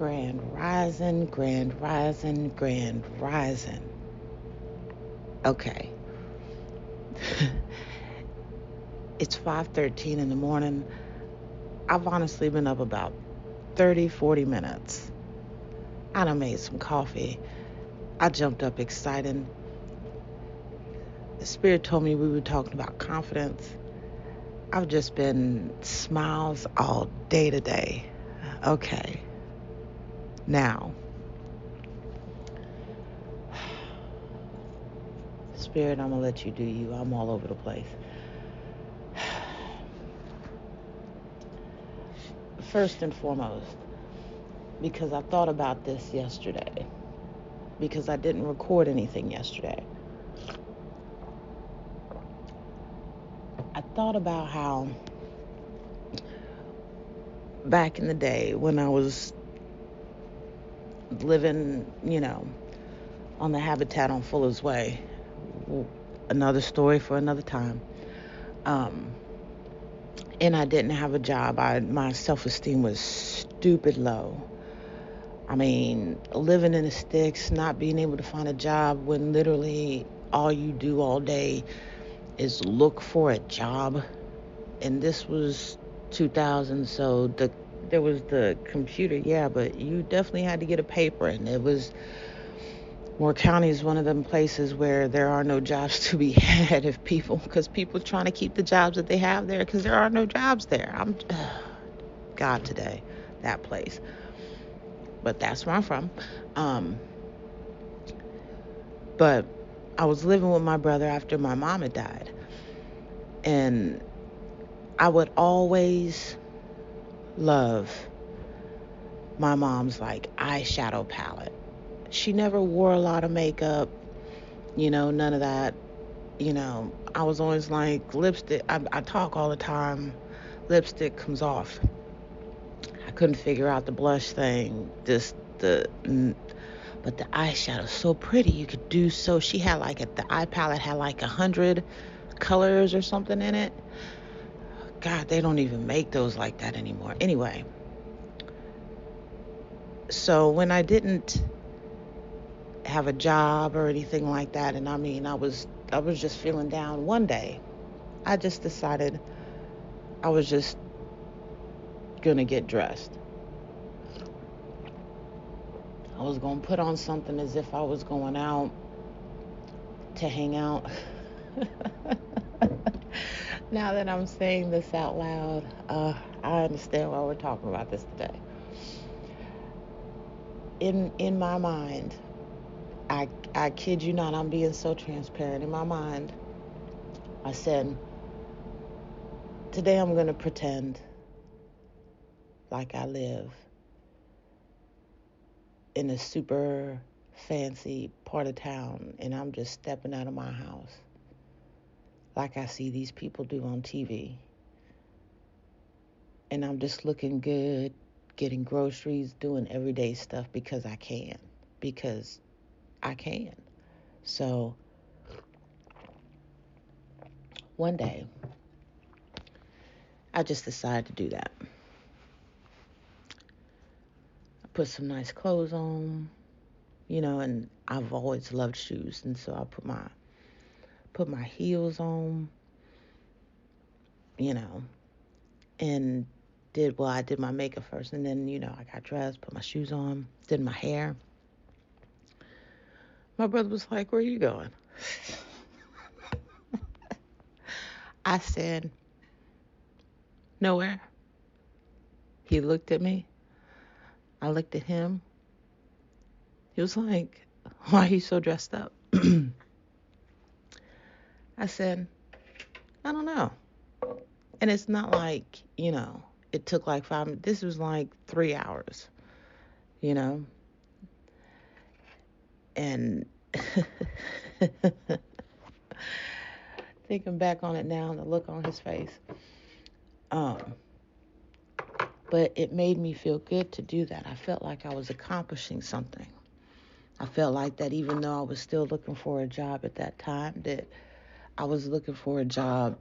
Grand rising, grand rising, grand rising. Okay. It's 5:13 in the morning. I've honestly been up about 30, 40 minutes. I done made some coffee. I jumped up excited. The spirit told me we were talking about confidence. I've just been smiles all day today. Okay. Now, spirit, I'm going to let you do you. I'm all over the place. First and foremost, because I thought about this yesterday, because I didn't record anything yesterday. I thought about how back in the day when I was living, on the habitat on Fuller's Way, another story for another time, um, and I didn't have a job. My self-esteem was stupid low. I mean, living in the sticks, not being able to find a job when literally all you do all day is look for a job. And this was 2000, so there was the computer, yeah, but you definitely had to get a paper, and it was Moore County is one of them places where there are no jobs to be had if because people trying to keep the jobs that they have there because there are no jobs there. God today, that place. But that's where I'm from. Um, but I was living with my brother after my mom had died. And I would always love my mom's like eyeshadow palette. She never wore a lot of makeup, none of that. I was always like lipstick. I talk all the time. Lipstick comes off. I couldn't figure out the blush thing. But the eyeshadow so pretty. You could do so. She had the eye palette had like 100 colors or something in it. God, they don't even make those like that anymore. Anyway, so when I didn't have a job or anything like that, and I was just feeling down one day, I just decided I was just gonna get dressed. I was gonna put on something as if I was going out to hang out. Now that I'm saying this out loud, I understand why we're talking about this today. In my mind, I kid you not, I'm being so transparent. In my mind, I said, today I'm gonna pretend like I live in a super fancy part of town and I'm just stepping out of my house like I see these people do on TV. And I'm just looking good, getting groceries, doing everyday stuff because I can. Because I can. So one day, I just decided to do that. I put some nice clothes on, and I've always loved shoes, and so I put my heels on, you know, and I did my makeup first, and then I got dressed, put my shoes on, did my hair. My brother was like, "Where are you going?" I said, "Nowhere." He looked at me. I looked at him. He was like, "Why are you so dressed up?" I said, "I don't know." And it's not like, it took like 5 minutes. This was like 3 hours, you know? And thinking back on it now and the look on his face. Um, but it made me feel good to do that. I felt like I was accomplishing something. I felt like that even though I was still looking for a job at that time, that I was looking for a job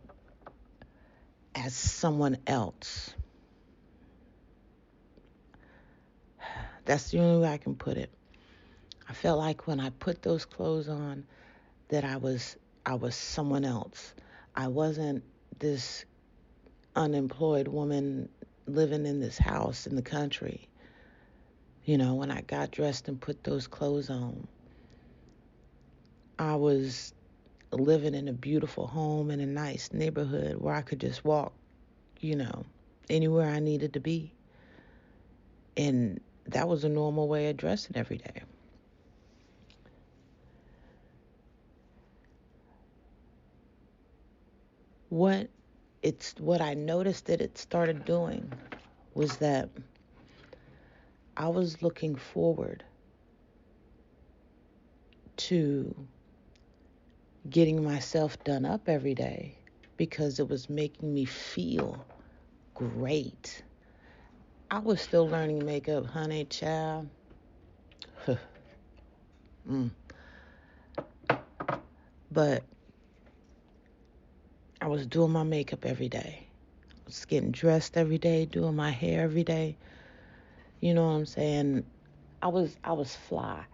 as someone else. That's the only way I can put it. I felt like when I put those clothes on that I was someone else. I wasn't this unemployed woman living in this house in the country. When I got dressed and put those clothes on, I was living in a beautiful home in a nice neighborhood where I could just walk, you know, anywhere I needed to be. And that was a normal way of dressing every day. What I noticed that it started doing was that I was looking forward to getting myself done up every day because it was making me feel great. I was still learning makeup, honey, child. mm. But I was doing my makeup every day. I was getting dressed every day, doing my hair every day. You know what I'm saying? I was fly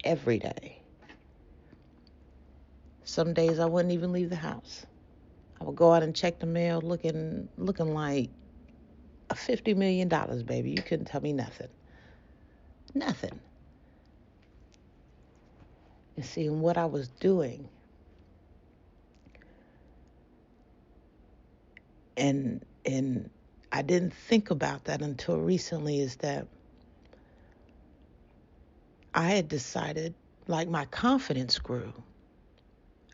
every day. Some days I wouldn't even leave the house. I would go out and check the mail looking like $50 million, baby. You couldn't tell me nothing. Nothing. And seeing what I was doing, and I didn't think about that until recently, is that I had decided, like, my confidence grew.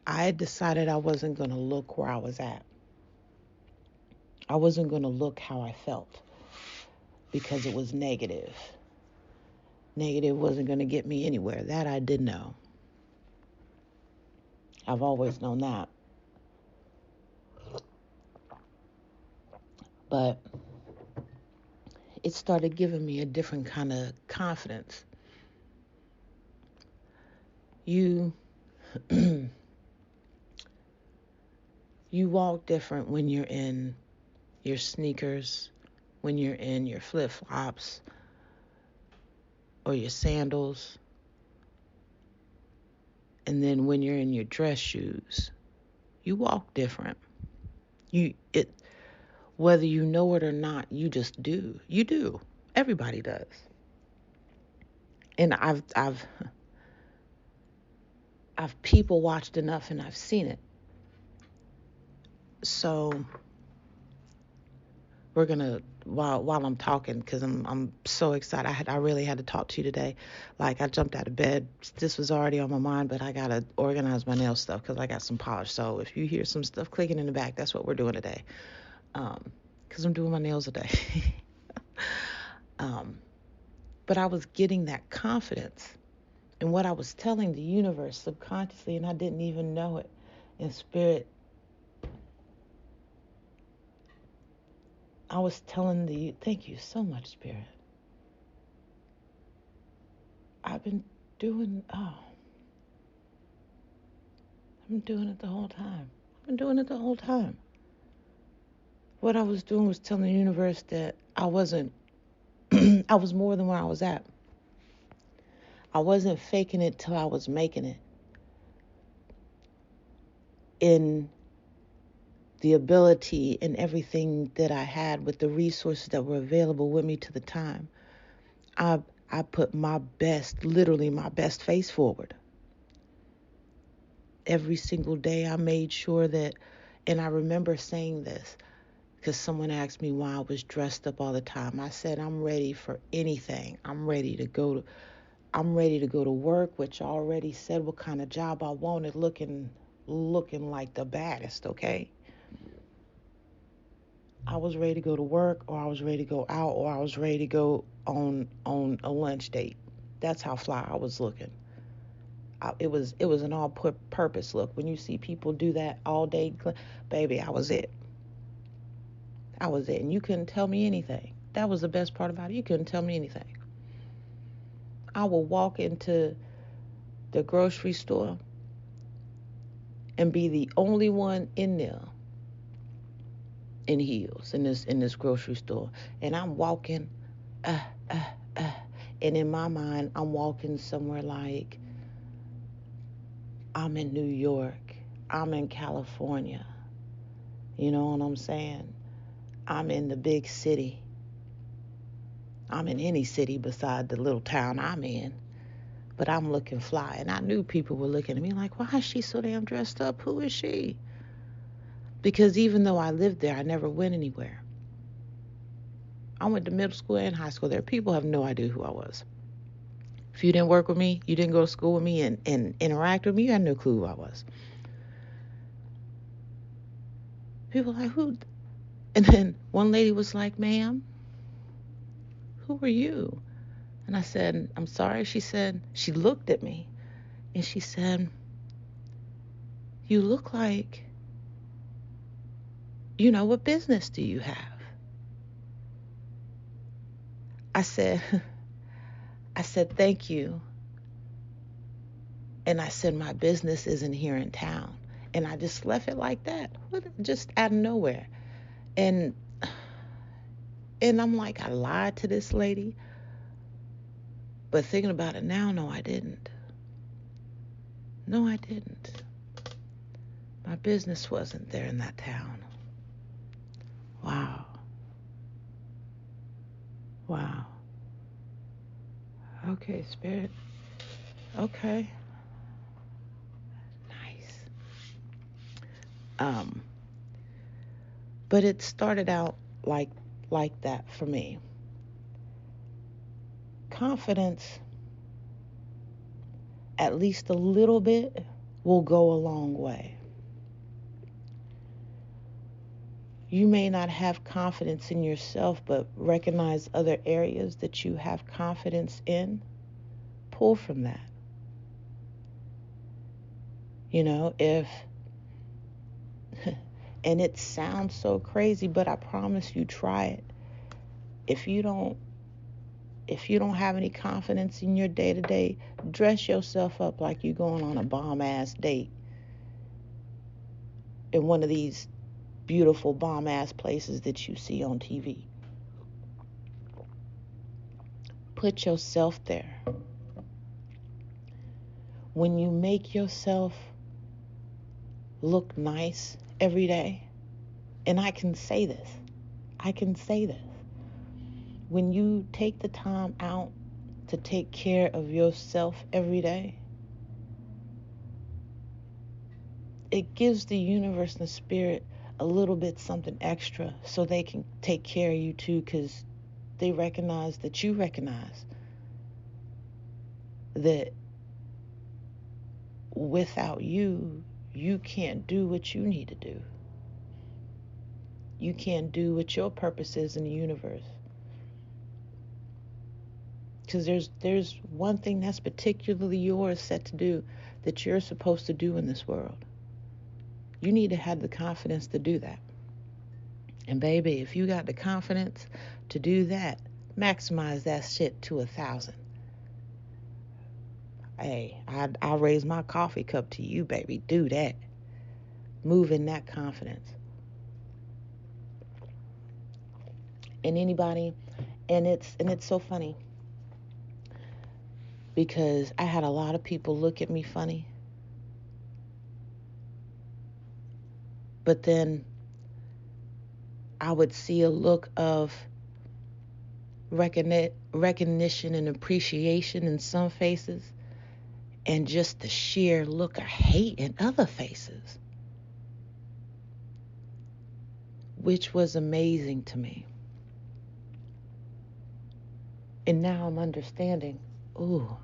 I had decided I wasn't going to look where I was at. I wasn't going to look how I felt because it was negative. Negative wasn't going to get me anywhere. That I did know. I've always known that. But it started giving me a different kind of confidence. You you walk different when you're in your sneakers, when you're in your flip-flops or your sandals, and then when you're in your dress shoes. You walk different. Whether you know it or not, you just do. You do. Everybody does. And I've people watched enough and I've seen it. So we're gonna, while I'm talking, because I'm so excited. I really had to talk to you today. Like, I jumped out of bed. This was already on my mind, but I gotta organize my nail stuff because I got some polish. So if you hear some stuff clicking in the back, that's what we're doing today. Because I'm doing my nails today. But I was getting that confidence in what I was telling the universe subconsciously, and I didn't even know it. In spirit, I was telling thank you so much, Spirit. I've been doing, I've been doing it the whole time. I've been doing it the whole time. What I was doing was telling the universe that I wasn't, I was more than where I was at. I wasn't faking it till I was making it. In the ability and everything that I had with the resources that were available with me to the time, I put my best, literally my best face forward. Every single day I made sure that, and I remember saying this because someone asked me why I was dressed up all the time. I said, I'm ready for anything. I'm ready to go to work, which I already said what kind of job I wanted, looking like the baddest, okay? I was ready to go to work, or I was ready to go out, or I was ready to go on a lunch date. That's how fly I was looking. It was an all purpose look. When you see people do that all day, baby, I was it. I was it, and you couldn't tell me anything. That was the best part about it. You couldn't tell me anything. I would walk into the grocery store and be the only one in there in heels in this grocery store, and I'm walking, uh, uh, uh, And in my mind, I'm walking somewhere like I'm in New York, I'm in California. You know what I'm saying? I'm in the big city. I'm in any city beside the little town I'm in. But I'm looking fly. And I knew people were looking at me like, why is she so damn dressed up? Who is she? Because even though I lived there, I never went anywhere. I went to middle school and high school there. People have no idea who I was. If you didn't work with me, you didn't go to school with me and interact with me, you had no clue who I was. People like, who? And then one lady was like, ma'am, who are you? And I said, I'm sorry. She said, she looked at me and she said, you look like, what business do you have? I said, thank you. And I said, my business isn't here in town. And I just left it like that, just out of nowhere. And I'm like, I lied to this lady. But thinking about it now, no, I didn't. No, I didn't. My business wasn't there in that town. Wow. Wow. Okay, Spirit. Okay. Nice. Um, but it started out like that for me. Confidence, at least a little bit, will go a long way. You may not have confidence in yourself, but recognize other areas that you have confidence in. Pull from that. If, and it sounds so crazy, but I promise you, try it. If you don't have any confidence in your day-to-day, dress yourself up like you're going on a bomb-ass date in one of these beautiful bomb-ass places that you see on TV. Put yourself there. When you make yourself look nice every day, and I can say this, when you take the time out to take care of yourself every day, it gives the universe and the spirit a little bit something extra so they can take care of you too, because they recognize that you recognize that without you, you can't do what you need to do. You can't do what your purpose is in the universe. Because there's one thing that's particularly yours set to do that you're supposed to do in this world. You need to have the confidence to do that. And baby, if you got the confidence to do that, maximize that shit to 1,000. Hey, I raise my coffee cup to you, baby. Do that. Move in that confidence. And anybody, and it's so funny because I had a lot of people look at me funny. But then I would see a look of recognition and appreciation in some faces, and just the sheer look of hate in other faces, which was amazing to me. And now I'm understanding, ooh,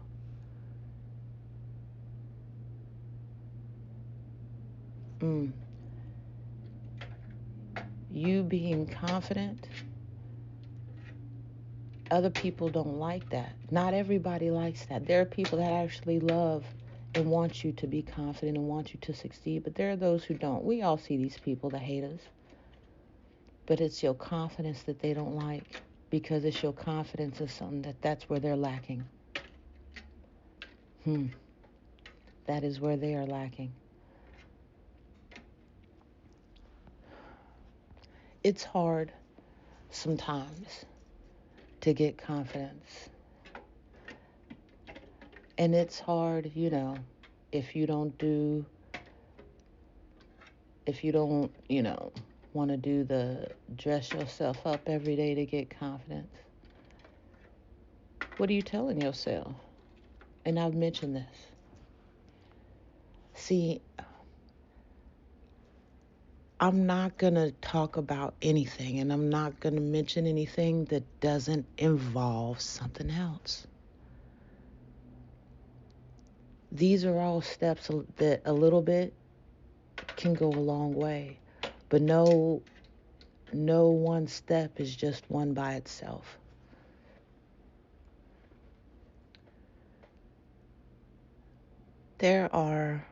you being confident, other people don't like that. Not everybody likes that. There are people that actually love and want you to be confident and want you to succeed, but there are those who don't. We all see these people that hate us. But it's your confidence that they don't like, because it's your confidence in something that's where they're lacking. That is where they are lacking. It's hard sometimes to get confidence. And it's hard, if you don't do, if you don't, want to do the dress yourself up every day to get confidence. What are you telling yourself? And I've mentioned this. See, I'm not going to talk about anything, and I'm not going to mention anything that doesn't involve something else. These are all steps that a little bit can go a long way, but no one step is just one by itself. There are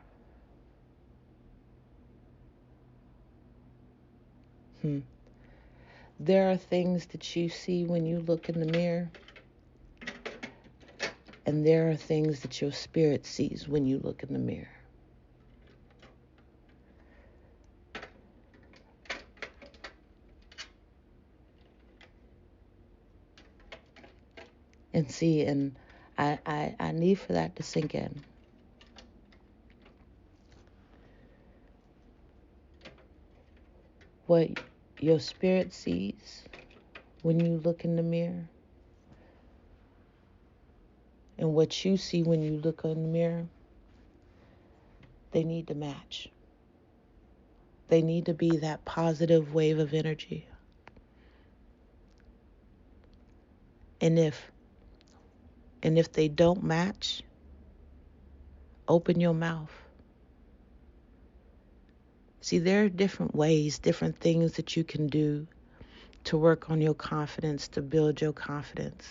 there are things that you see when you look in the mirror, and there are things that your spirit sees when you look in the mirror. And see, and I need for that to sink in. What your spirit sees when you look in the mirror and what you see when you look in the mirror, they need to match. They need to be that positive wave of energy. And if they don't match, open your mouth. See, there are different ways, different things that you can do to work on your confidence, to build your confidence,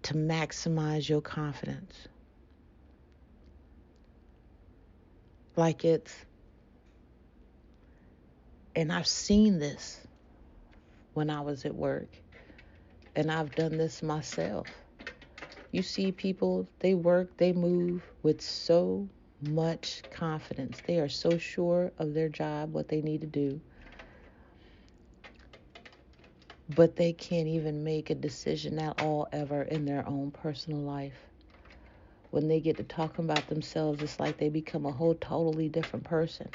to maximize your confidence. And I've seen this when I was at work, and I've done this myself. You see people, they work, they move with so much confidence. They are so sure of their job, what they need to do, but they can't even make a decision at all ever in their own personal life. When they get to talking about themselves, it's like they become a whole totally different person.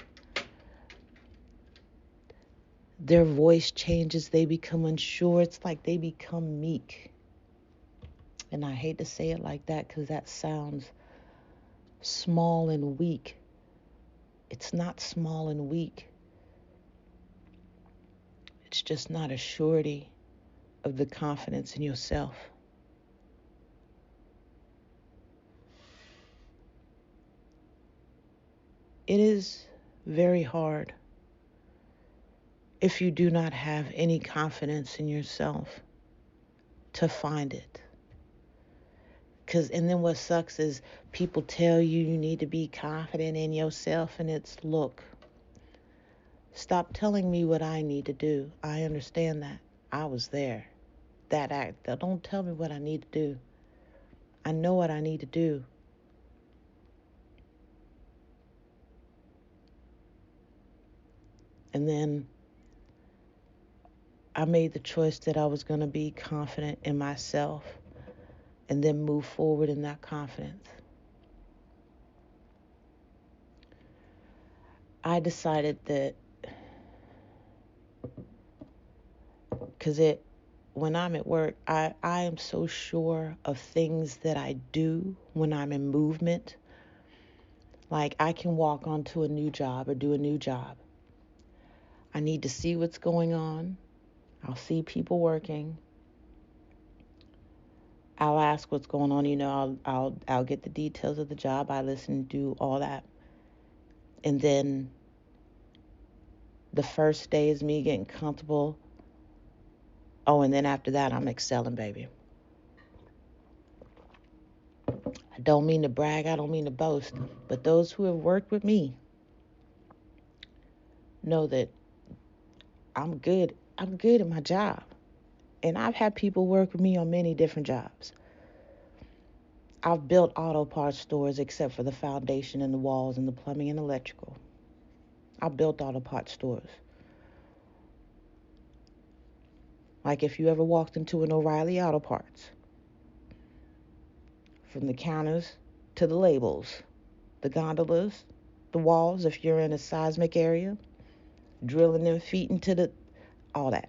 Their voice changes, they become unsure. It's like they become meek. And I hate to say it like that because that sounds small and weak. It's not small and weak. It's just not a surety of the confidence in yourself. It is very hard if you do not have any confidence in yourself to find it. And then what sucks is people tell you need to be confident in yourself, and it's, look, stop telling me what I need to do. I understand that. I was there. That act. Don't tell me what I need to do. I know what I need to do. And then I made the choice that I was going to be confident in myself and then move forward in that confidence. I decided that because when I'm at work, I am so sure of things that I do when I'm in movement. Like, I can walk onto a new job or do a new job. I need to see what's going on. I'll see people working. I'll ask what's going on. I'll get the details of the job. I listen, do all that. And then the first day is me getting comfortable. Oh, and then after that, I'm excelling, baby. I don't mean to brag. I don't mean to boast. But those who have worked with me know that I'm good. I'm good at my job. And I've had people work with me on many different jobs. I've built auto parts stores except for the foundation and the walls and the plumbing and electrical. I built auto parts stores. Like if you ever walked into an O'Reilly Auto Parts, from the counters to the labels, the gondolas, the walls, if you're in a seismic area, drilling them feet into all that.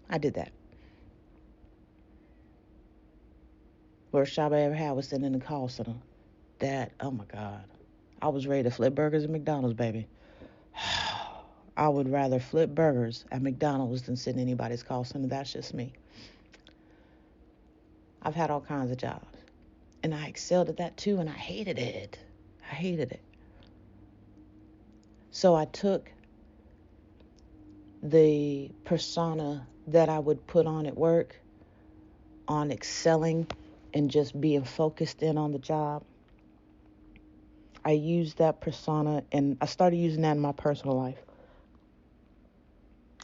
I did that. Worst job I ever had was sitting in the call center. That, oh my God. I was ready to flip burgers at McDonald's, baby. I would rather flip burgers at McDonald's than sit in anybody's call center. That's just me. I've had all kinds of jobs. And I excelled at that too, and I hated it. I hated it. So I took the persona that I would put on at work, on excelling and just being focused in on the job. I used that persona, and I started using that in my personal life.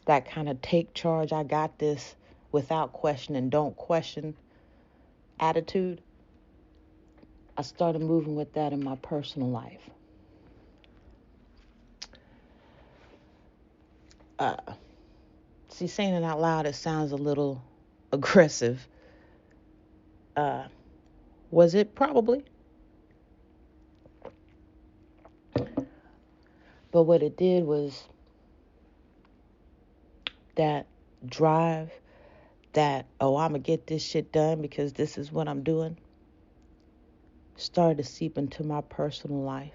That kind of take charge, I got this without question and don't question attitude. I started moving with that in my personal life. See, saying it out loud, it sounds a little aggressive. Was it? Probably. But what it did was that drive, that, oh, I'm going to get this shit done because this is what I'm doing, started to seep into my personal life.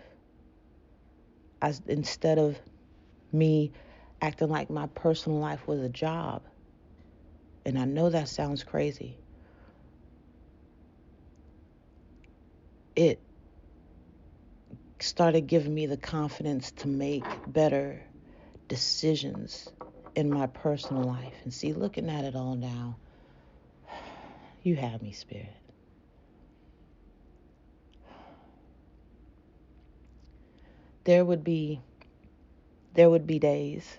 Instead of me acting like my personal life was a job, and I know that sounds crazy, it started giving me the confidence to make better decisions in my personal life. And see, looking at it all now, you have me, Spirit. There would be days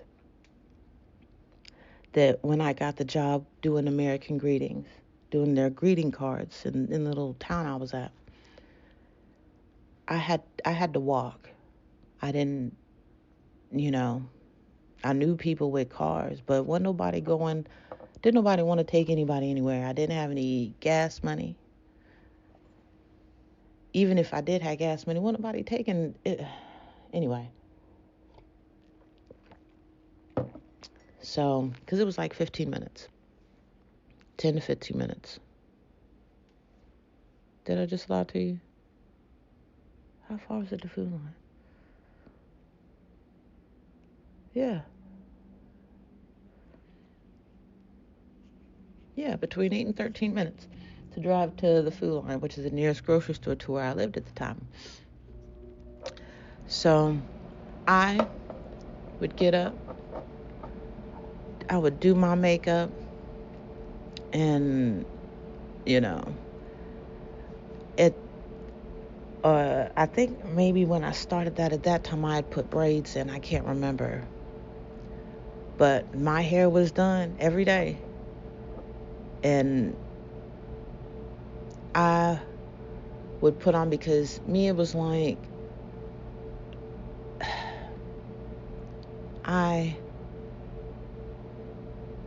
that when I got the job doing American greetings, doing their greeting cards in the little town I was at, I had to walk. I didn't, I knew people with cars, but didn't nobody want to take anybody anywhere. I didn't have any gas money. Even if I did have gas money, wasn't nobody taking it. Anyway. So, because it was like 15 minutes. 10 to 15 minutes. Did I just lie to you? How far is it to food line? Yeah. Yeah, between 8 and 13 minutes to drive to the food line, which is the nearest grocery store to where I lived at the time. So I would get up, I would do my makeup, and, I think maybe when I started that at that time I had put braids in, I can't remember. But my hair was done every day. And I would put on, because me, it was like,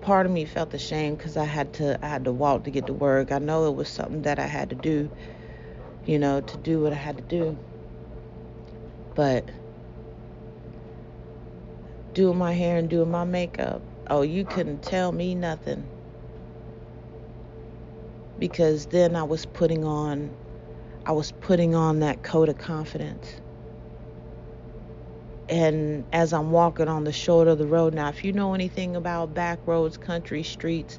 part of me felt ashamed because I had to walk to get to work. I know it was something that I had to do, to do what I had to do. But doing my hair and doing my makeup, oh, you couldn't tell me nothing. Because then I was putting on that coat of confidence. And as I'm walking on the shoulder of the road, now, if you know anything about back roads, country streets,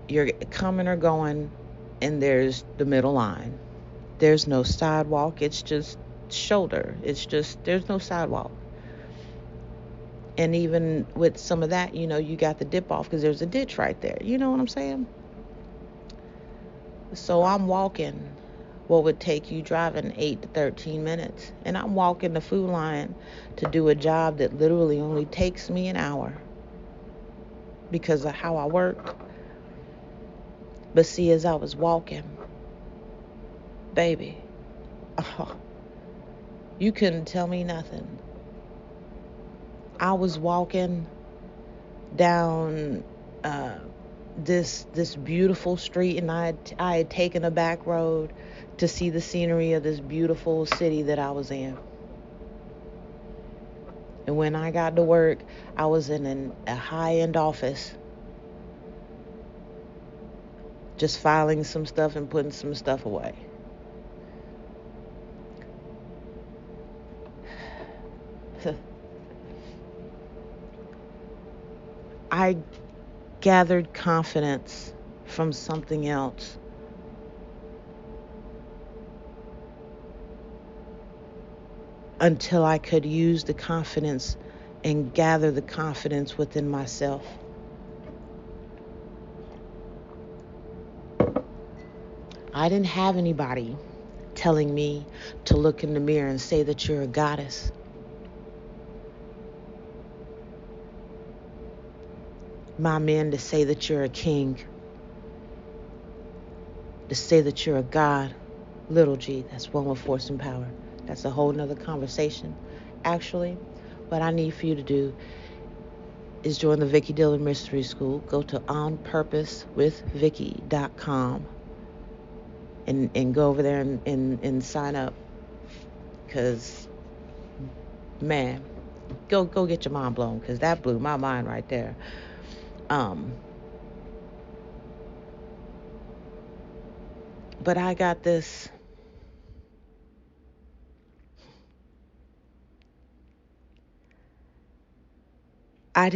you're coming or going, and there's the middle line. There's no sidewalk. It's just shoulder. There's no sidewalk. And even with some of that, you got the dip off because there's a ditch right there. You know what I'm saying? So I'm walking what would take you driving 8 to 13 minutes. And I'm walking the food line to do a job that literally only takes me an hour because of how I work. But see, as I was walking, baby, you couldn't tell me nothing. I was walking down this beautiful street, and I had taken a back road to see the scenery of this beautiful city that I was in. And when I got to work, I was in a high-end office, just filing some stuff and putting some stuff away. I gathered confidence from something else until I could use the confidence and gather the confidence within myself. I didn't have anybody telling me to look in the mirror and say that you're a goddess. My men to say that you're a king, to say that you're a god. Little g, that's one with force and power. That's a whole nother conversation. Actually, what I need for you to do is join the Vicki Dillard Mystery School. Go to onpurposewithvicky.com and go over there and sign up. Because, man, go get your mind blown, because that blew my mind right there. But I got this. I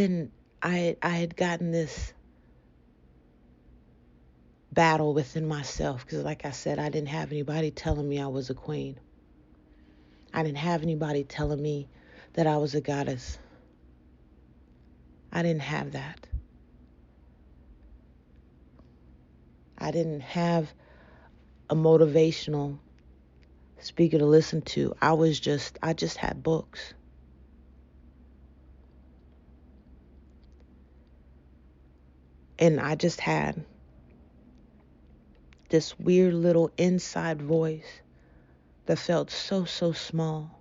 had gotten this battle within myself, because like I said, I didn't have anybody telling me I was a queen. I didn't have anybody telling me that I was a goddess. I didn't have that. I didn't have a motivational speaker to listen to. I just had books. And I just had this weird little inside voice that felt so small.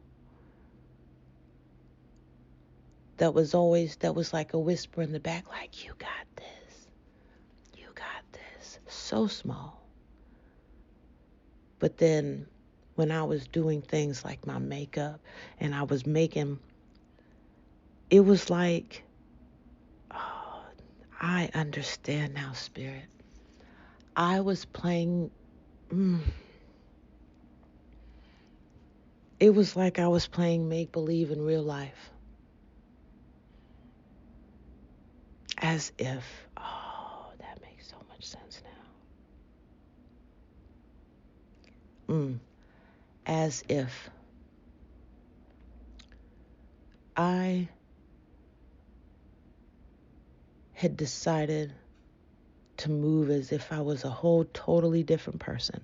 That was like a whisper in the back, like, you got this. You got this. So small. But then when I was doing things like my makeup and I was making, it was like, oh, I understand now, Spirit. I was playing, it was like I was playing make-believe in real life. As if, oh, that makes so much sense now. As if I had decided to move as if I was a whole totally different person.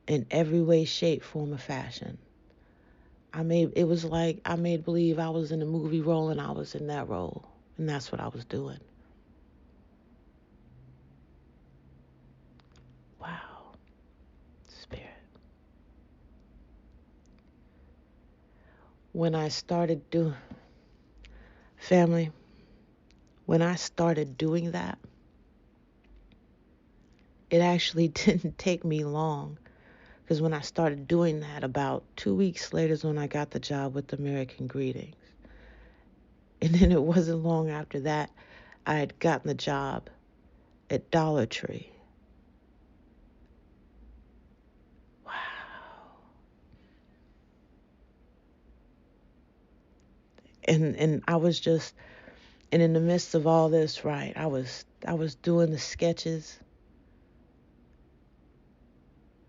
In every way, shape, form, or fashion. It was like I made believe I was in a movie role and I was in that role. And that's what I was doing. Wow. Spirit. When I started doing, family, when I started doing that, it actually didn't take me long. Because when I started doing that, about 2 weeks later is when I got the job with American Greetings. And then it wasn't long after that, I had gotten the job at Dollar Tree. Wow. And I was just, and in the midst of all this, right, I was doing the sketches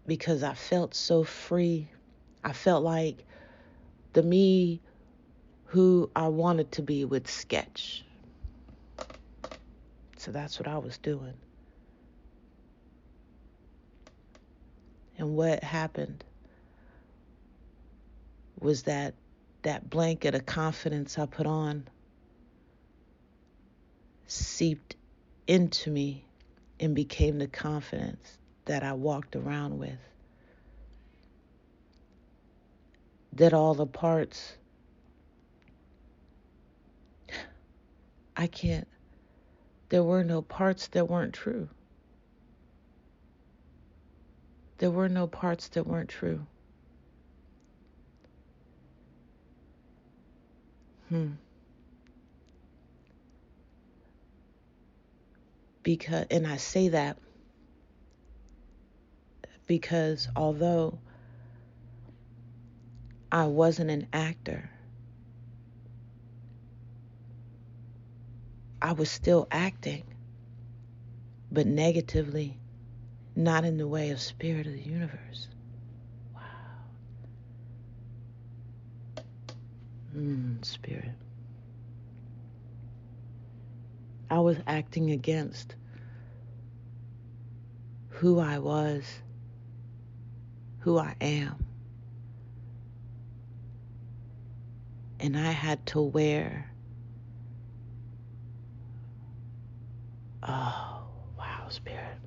because I felt so free. I felt like the me who I wanted to be would sketch. So that's what I was doing. And what happened was that blanket of confidence I put on seeped into me and became the confidence that I walked around with. That all the parts I can't, there were no parts that weren't true. There were no parts that weren't true. Because, and I say that because although I wasn't an actor, I was still acting, but negatively, not in the way of spirit of the universe. Wow. Spirit. I was acting against who I was, who I am. And I had to wear, oh, wow, Spirit.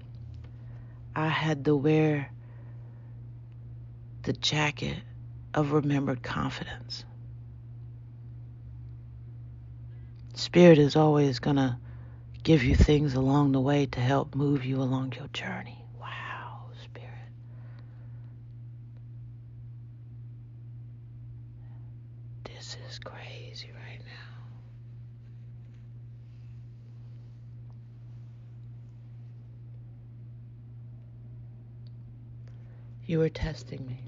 I had to wear the jacket of remembered confidence. Spirit is always going to give you things along the way to help move you along your journey. Wow, Spirit. This is crazy right now. You were testing me.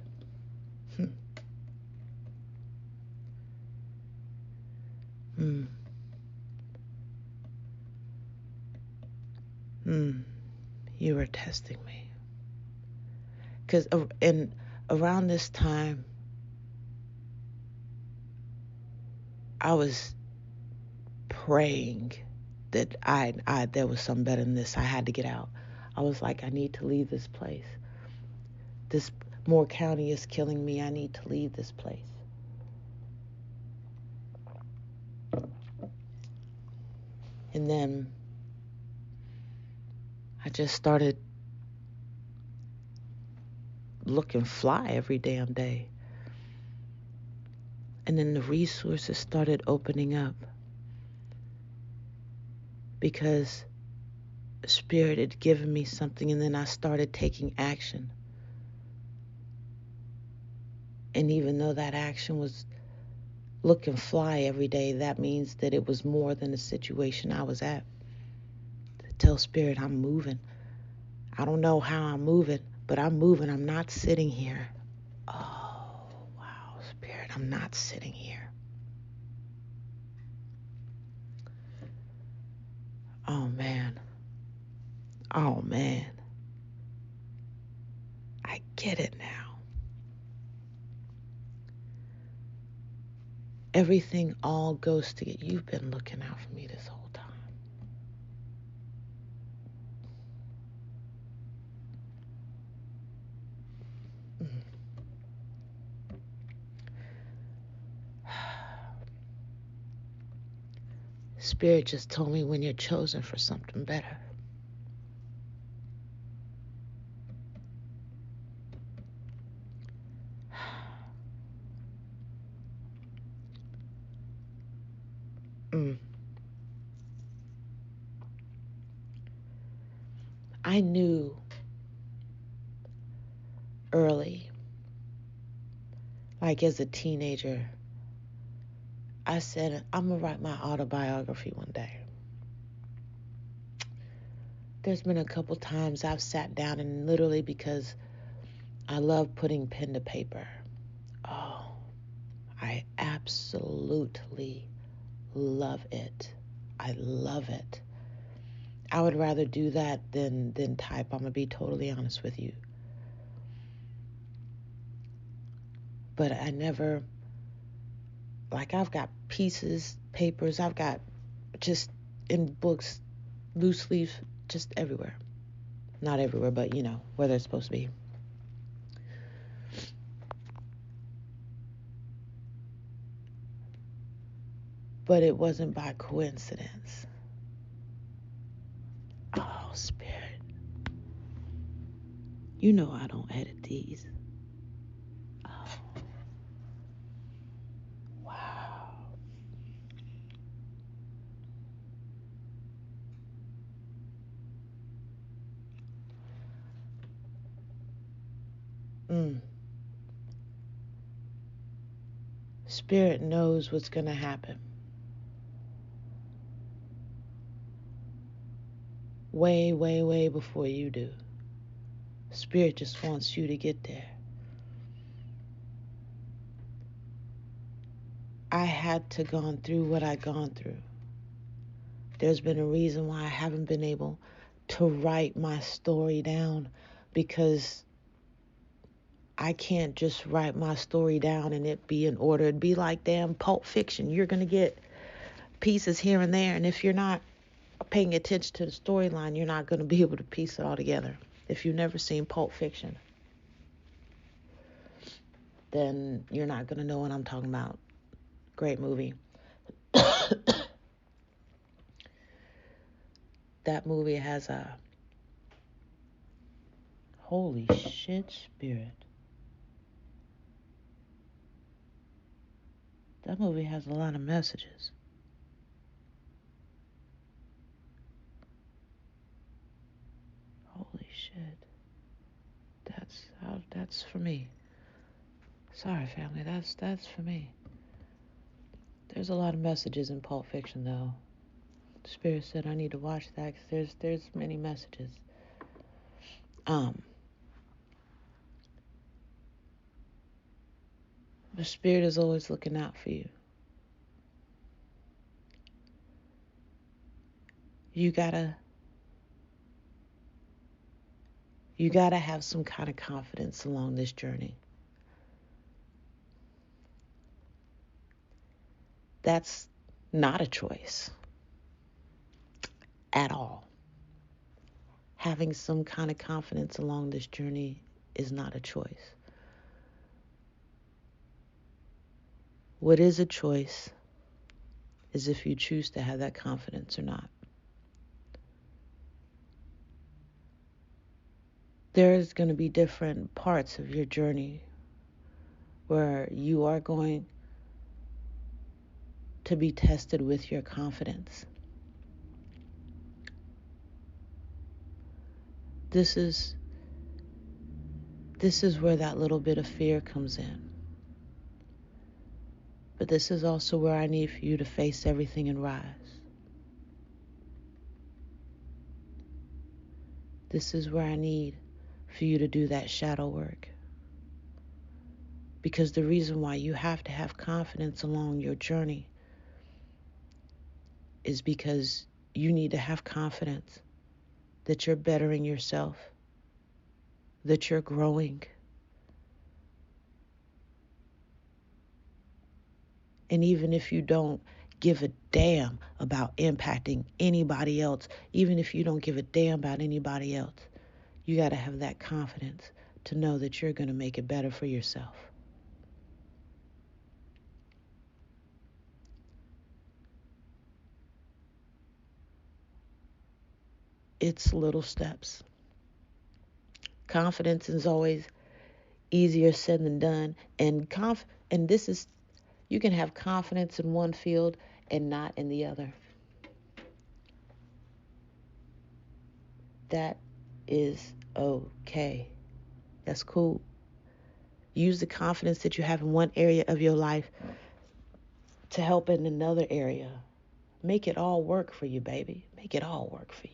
You were testing me. Because around this time, I was praying that there was something better than this. I had to get out. I was like, I need to leave this place. This Moore County is killing me. I need to leave this place. And then I just started looking fly every damn day. And then the resources started opening up because Spirit had given me something, and then I started taking action. And even though that action was looking fly every day, that means that it was more than the situation I was at. To tell Spirit, I'm moving. I don't know how I'm moving, but I'm moving. I'm not sitting here. Oh, wow, Spirit, I'm not sitting here. Oh, man. Oh, man. I get it now. Everything all goes together. You've been looking out for me this whole time. Spirit just told me when you're chosen for something better. I knew early, like as a teenager, I said, I'm going to write my autobiography one day. There's been a couple times I've sat down and literally, because I love putting pen to paper. Oh, I absolutely love it. I love it. I would rather do that than type. I'm going to be totally honest with you. But I never, like, I've got pieces, papers, I've got just in books, loose leaf, just everywhere. Not everywhere, but where they're supposed to be. But it wasn't by coincidence. Oh, Spirit. You know I don't edit these. Oh. Wow. Spirit knows what's going to happen. Way, way, way before you do. Spirit just wants you to get there. I had to gone through what I gone through. There's been a reason why I haven't been able to write my story down, because I can't just write my story down and it be in order. It'd be like damn Pulp Fiction. You're going to get pieces here and there, and if you're not paying attention to the storyline, you're not going to be able to piece it all together. If you've never seen Pulp Fiction, then you're not going to know what I'm talking about. Great movie. That movie has a holy shit spirit. That movie has a lot of messages. Holy shit. That's for me. Sorry, family. That's for me. There's a lot of messages in Pulp Fiction, though. Spirit said I need to watch that because there's many messages. The Spirit is always looking out for you. You gotta have some kind of confidence along this journey. That's not a choice at all. Having some kind of confidence along this journey is not a choice. What is a choice is if you choose to have that confidence or not. There's going to be different parts of your journey where you are going to be tested with your confidence. This is where that little bit of fear comes in. But this is also where I need for you to face everything and rise. This is where I need for you to do that shadow work. Because the reason why you have to have confidence along your journey is because you need to have confidence that you're bettering yourself, that you're growing. And even if you don't give a damn about impacting anybody else, even if you don't give a damn about anybody else, you got to have that confidence to know that you're going to make it better for yourself. It's little steps. Confidence is always easier said than done. And this is, you can have confidence in one field and not in the other. That is okay. That's cool. Use the confidence that you have in one area of your life to help in another area. Make it all work for you, baby. Make it all work for you.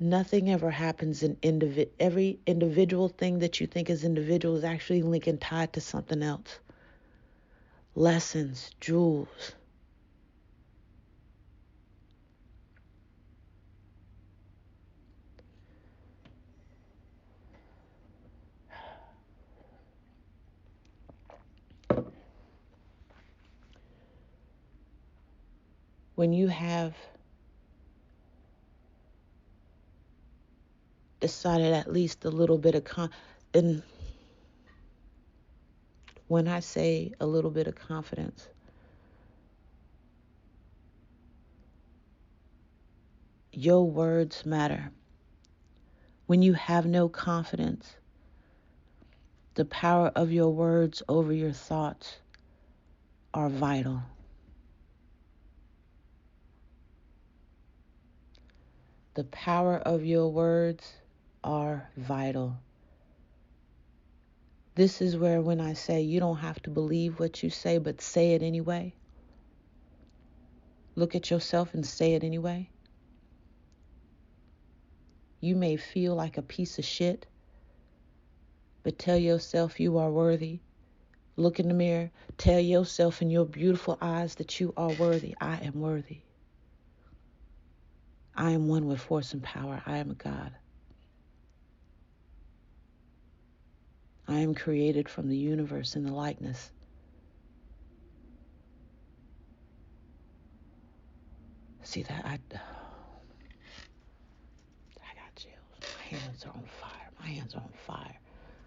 Nothing ever happens in every individual thing that you think is individual is actually linked and tied to something else. Lessons, jewels. When you have decided at least a little bit of and when I say a little bit of confidence, your words matter. When you have no confidence, the power of your words over your thoughts are vital. The power of your words are vital. This is where when I say you don't have to believe what you say, but say it anyway. Look at yourself and say it anyway. You may feel like a piece of shit, but tell yourself you are worthy. Look in the mirror. Tell yourself in your beautiful eyes that you are worthy. I am worthy. I am one with force and power. I am a God. I am created from the universe in the likeness. See that? I got chills. My hands are on fire. My hands are on fire.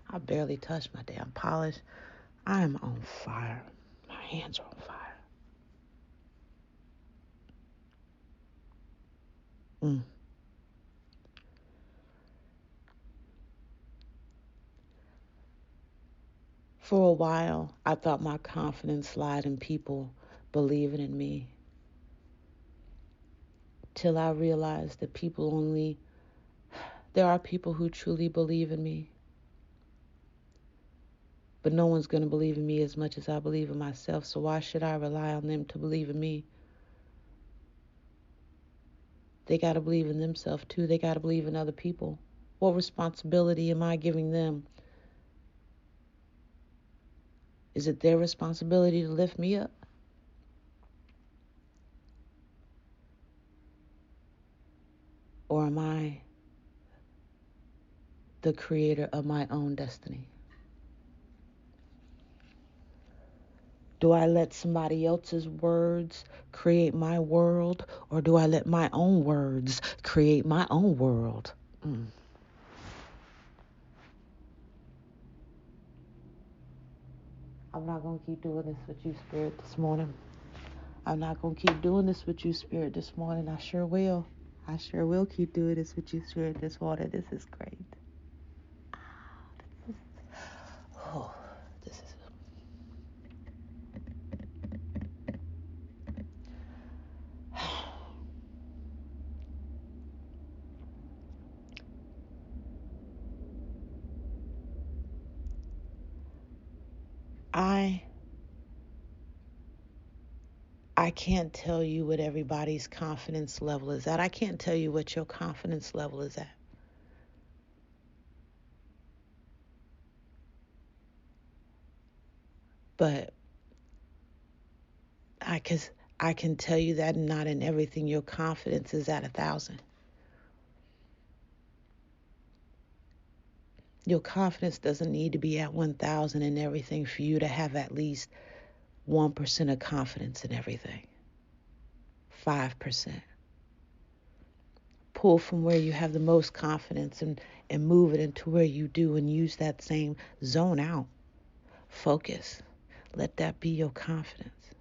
I barely touched my damn polish. I am on fire. My hands are on fire. For a while, I thought my confidence lied in people believing in me. Till I realized that there are people who truly believe in me. But no one's going to believe in me as much as I believe in myself, so why should I rely on them to believe in me? They got to believe in themselves too. They got to believe in other people. What responsibility am I giving them? Is it their responsibility to lift me up? Or am I the creator of my own destiny? Do I let somebody else's words create my world, or do I let my own words create my own world? I'm not going to keep doing this with you, Spirit, this morning. I'm not going to keep doing this with you, Spirit, this morning. I sure will. I sure will keep doing this with you, Spirit, this morning. This is great. This is... I can't tell you what everybody's confidence level is at. I can't tell you what your confidence level is at. But I can tell you that not in everything your confidence is at 1,000. Your confidence doesn't need to be at 1,000 in everything for you to have at least 1% of confidence in everything. 5%. Pull from where you have the most confidence and move it into where you do, and use that same zone out. Focus. Let that be your confidence.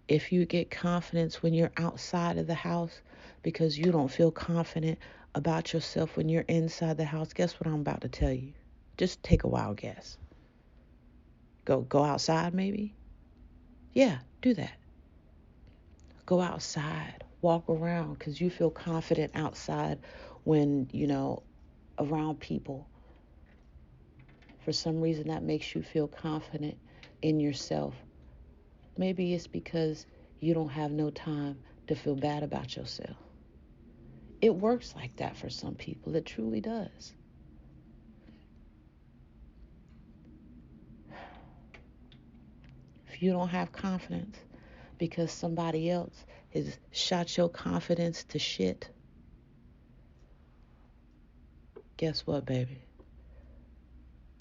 If you get confidence when you're outside of the house because you don't feel confident about yourself when you're inside the house, guess what I'm about to tell you? Just take a wild guess. Go outside maybe? Yeah, do that. Go outside, walk around, because you feel confident outside when, around people. For some reason that makes you feel confident in yourself. Maybe it's because you don't have no time to feel bad about yourself. It works like that for some people. It truly does. If you don't have confidence because somebody else has shot your confidence to shit, guess what, baby?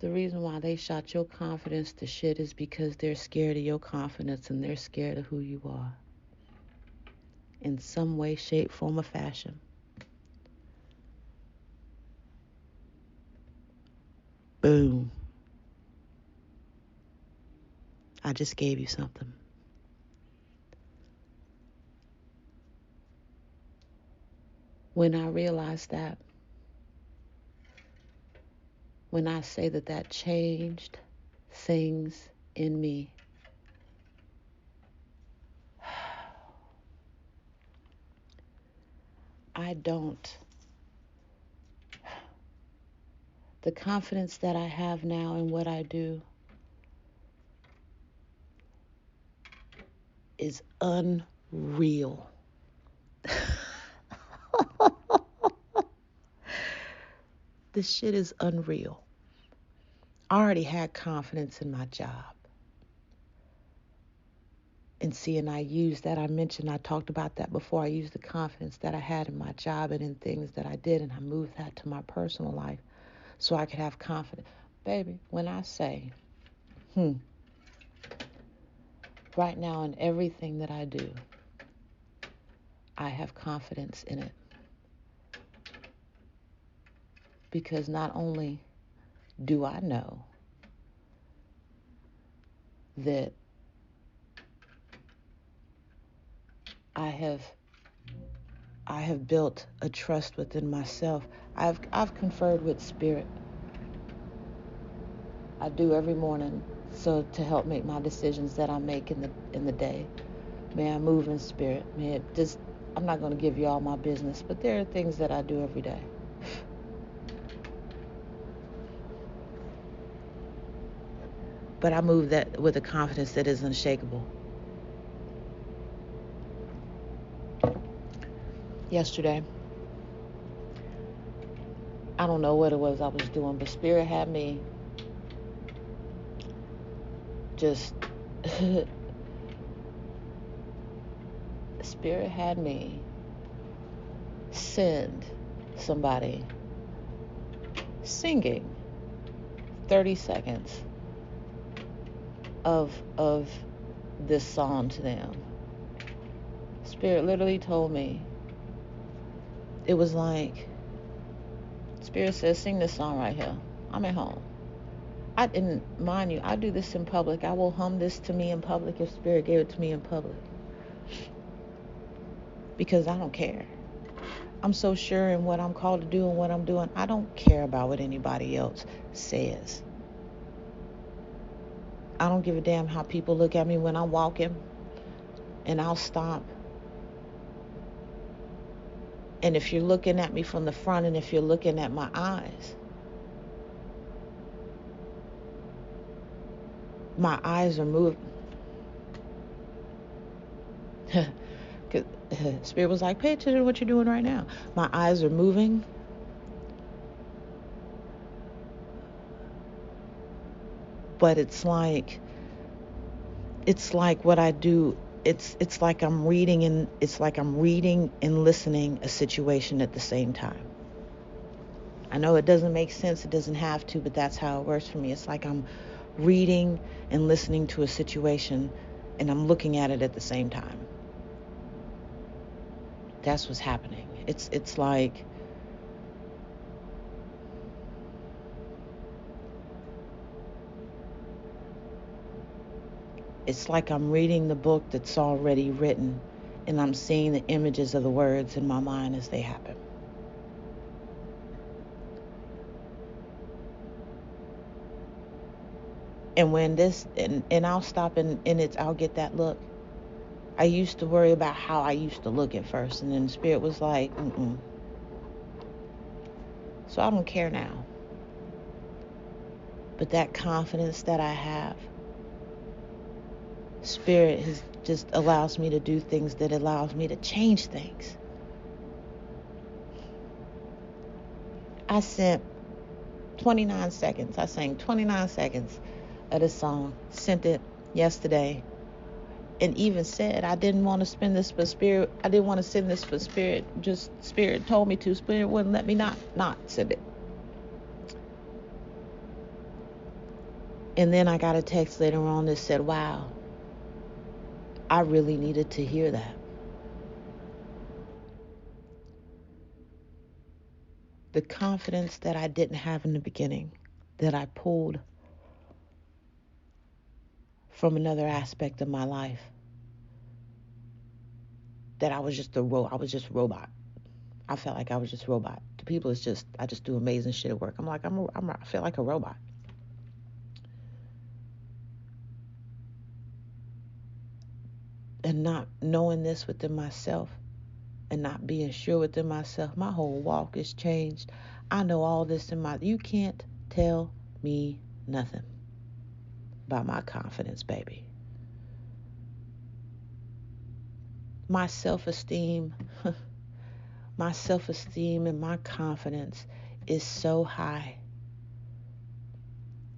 The reason why they shot your confidence to shit is because they're scared of your confidence, and they're scared of who you are. In some way, shape, form, or fashion. Boom. I just gave you something. When I realized that, when I say that changed things in me, I the confidence that I have now in what I do is unreal. This shit is unreal. I already had confidence in my job. And see, and I talked about that before. I used the confidence that I had in my job and in things that I did, and I moved that to my personal life so I could have confidence. Baby, when I say, right now in everything that I do, I have confidence in it. Because not only do I know that I have built a trust within myself. I've conferred with Spirit. I do every morning, so to help make my decisions that I make in the day. May I move in Spirit. I'm not going to give you all my business, but there are things that I do every day. But I move that with a confidence that is unshakable. Yesterday, I don't know what it was I was doing, but Spirit had me just Spirit had me send somebody singing 30 seconds of this song to them. Spirit literally told me, it was like, Spirit says, sing this song right here. I'm at home. And mind you, I do this in public. I will hum this to me in public if Spirit gave it to me in public. Because I don't care. I'm so sure in what I'm called to do and what I'm doing. I don't care about what anybody else says. I don't give a damn how people look at me when I'm walking. And I'll stop. And if you're looking at me from the front and if you're looking at my eyes are moving. Spirit was like, pay attention to what you're doing right now. My eyes are moving. But it's like what I do. It's like I'm reading and listening a situation at the same time. I know it doesn't make sense. It doesn't have to, but that's how it works for me. It's like I'm reading and listening to a situation and I'm looking at it at the same time. That's what's happening. It's like I'm reading the book that's already written and I'm seeing the images of the words in my mind as they happen. And when and I'll stop and I'll get that look. I used to worry about how I used to look at first, and then Spirit was like, So I don't care now. But that confidence that I have, Spirit has just allows me to do things that allows me to change things. I sent 29 seconds. I sang 29 seconds of this song, sent it yesterday, and even said I didn't want to spend this for Spirit. I didn't want to send this for Spirit. Just Spirit told me to. Spirit wouldn't let me not send it. And then I got a text later on that said, wow, I really needed to hear that. The confidence that I didn't have in the beginning, that I pulled from another aspect of my life, that I was just robot. I felt like I was just a robot. To people, it's just, I just do amazing shit at work. I'm like, I feel like a robot. And not knowing this within myself and not being sure within myself. My whole walk is changed. I know all this you can't tell me nothing about my confidence, baby. My self-esteem, my self-esteem and my confidence is so high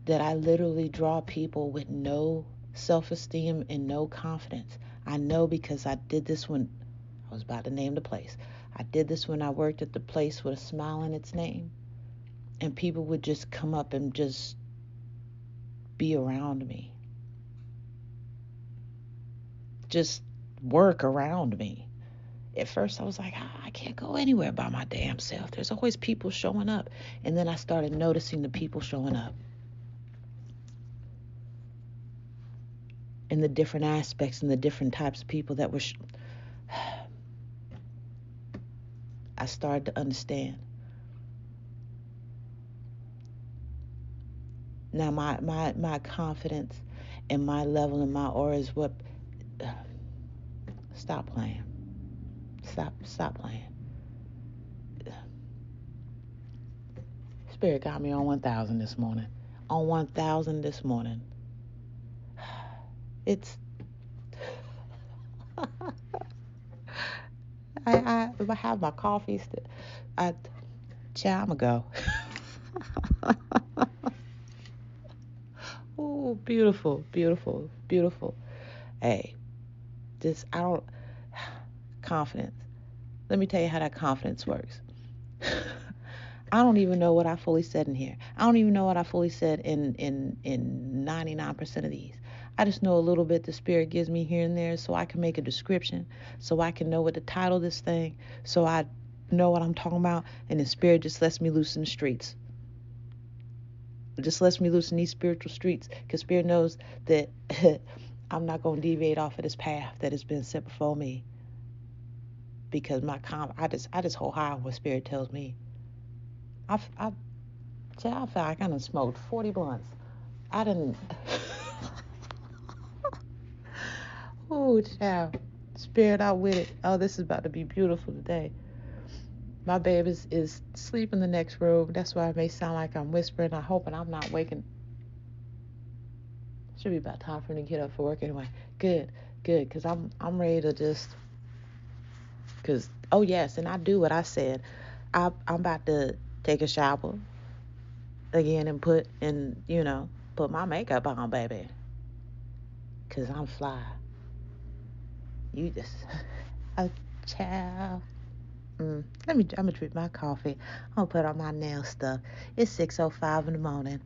that I literally draw people with no self-esteem and no confidence. I know because I did this when I was about to name the place. I did this when I worked at the place with a smile in its name. And people would just come up and just be around me. Just work around me. At first I was like, I can't go anywhere by my damn self. There's always people showing up. And then I started noticing the people showing up. And the different aspects and the different types of people that were I started to understand. Now my confidence and my level and my aura is what stop playing. Stop playing. Spirit got me on 1,000 this morning. On 1,000 this morning. It's I have my coffee still. I'ma go. Oh, beautiful, beautiful, beautiful. Hey, I don't confidence. Let me tell you how that confidence works. I don't even know what I fully said in here. I don't even know what I fully said in 99% of these. I just know a little bit the Spirit gives me here and there so I can make a description, so I can know what to title this thing, so I know what I'm talking about, and the Spirit just lets me loose in the streets. It just lets me loose in these spiritual streets because Spirit knows that I'm not going to deviate off of this path that has been set before me because I just hold high on what Spirit tells me. I feel like I done smoked 40 blunts. I didn't. Oh, child. Spirit out with it. Oh, this is about to be beautiful today. My baby is sleeping in the next room. That's why it may sound like I'm whispering. I'm hoping I'm not waking. Should be about time for him to get up for work anyway. Good. Because I'm ready to just. Because, oh, yes, and I do what I said. I'm about to take a shower again and put my makeup on, baby. Because I'm fly. You just, a child. I'm gonna drink my coffee. I'm gonna put on my nail stuff. It's 6:05 in the morning.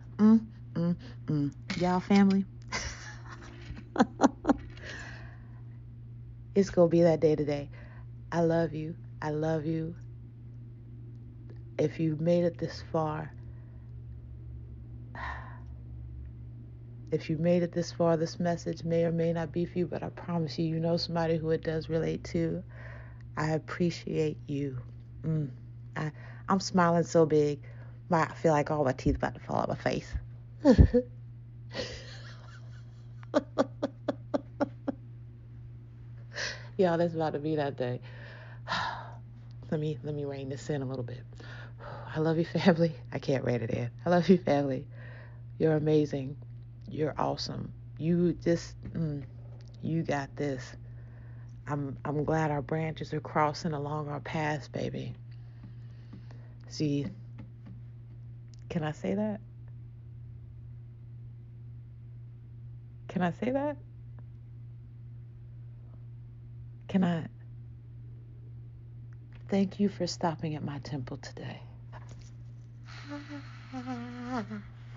Y'all family. It's gonna be that day today. I love you. I love you. If you've made it this far, this message may or may not be for you, but I promise you, you know somebody who it does relate to. I appreciate you. I'm smiling so big, I feel like all my teeth about to fall out my face. Y'all, that's about to be that day. Let me rein this in a little bit. I love you, family. I can't rein it in. I love you, family. You're amazing. You're awesome. You just, you got this. I'm glad our branches are crossing along our paths, baby. See, can I say that? Can I say that? Can I? Thank you for stopping at my temple today.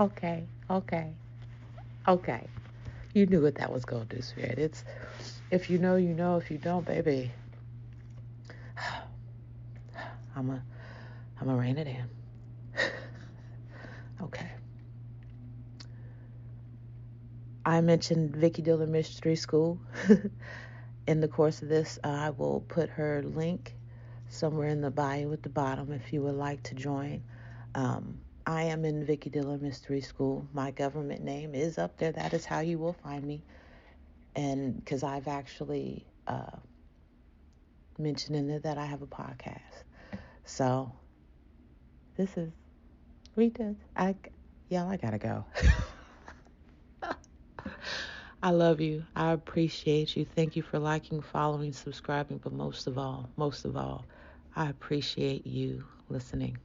Okay. You knew what that was going to do, Spirit. It's, if you know, you know. If you don't, baby, I'm a rein it in. Okay. I mentioned Vicki Dillard Mystery School. In the course of this, I will put her link somewhere in the bio at the bottom if you would like to join. I am in Vicki Dillard Mystery School. My government name is up there. That is how you will find me. And because I've actually mentioning that I have a podcast. So this is Rita. Y'all, I gotta go. I love you. I appreciate you. Thank you for liking, following, subscribing, but most of all, I appreciate you listening.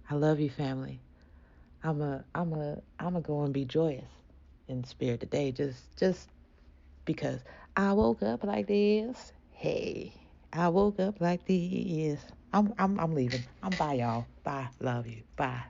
I love you, family. I'm a go and be joyous in spirit today, just because I woke up like this. Hey, I woke up like this. I'm leaving. I'm bye, y'all. Bye. Love you. Bye.